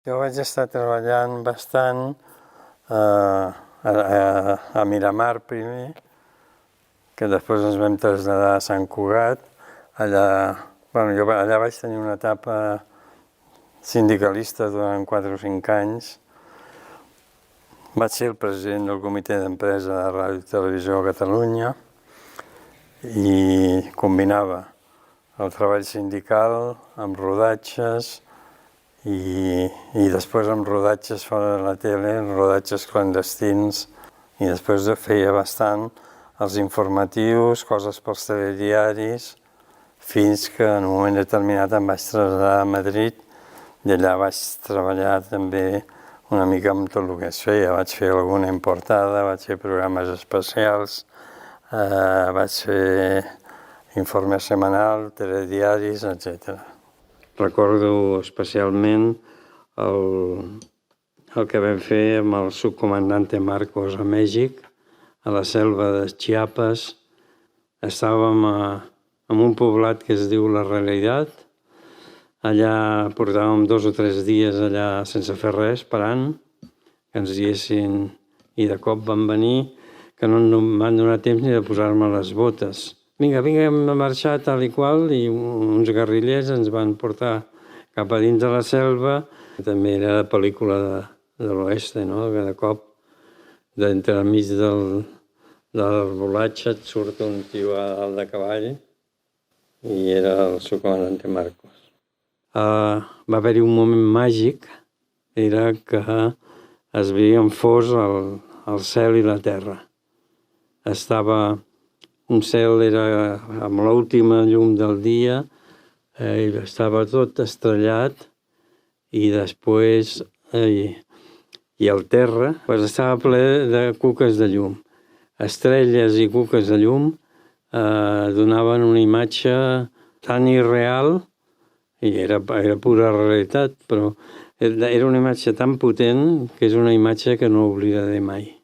Jo vaig estar treballant bastant a Miramar primer, que després ens vam traslladar a Sant Cugat. Jo allà vaig tenir una etapa sindicalista durant 4 o 5 anys. Vaig ser el president del comitè d'empresa de Ràdio i Televisió de Catalunya i combinava el treball sindical amb rodatges i després amb rodatges fora de la tele, rodatges clandestins, i després feia bastant els informatius, coses pels telediaris, fins que en un moment determinat em vaig traslladar a Madrid i allà vaig treballar també una mica amb tot el que es feia. Vaig fer alguna importada, vaig fer programes especials, vaig fer informe setmanal, telediaris, etc. Recordo especialment el que vam fer amb el subcomandante Marcos a Mèxic, a la selva de Chiapas. Estàvem en un poblat que es diu La Realitat. Allà portàvem 2 o 3 dies allà sense fer res, esperant que ens diessin, i de cop van venir que no em van donar temps ni de posar-me les botes. Vinga, hem de marxar tal i qual, i uns guerrillers ens van portar cap a dins de la selva. També era de pel·lícula de l'oeste, no? Que de cop, d'entre al mig del volatge, et surt un tio a dalt de cavall i era el subcomandante Marcos. Va haver-hi un moment màgic, era que es veien fos el cel i la terra. Un cel era amb l'última llum del dia, estava tot estrellat, i després el terra estava ple de cuques de llum. Estrelles i cuques de llum donaven una imatge tan irreal, i era pura realitat, però era una imatge tan potent que és una imatge que no oblidaré mai.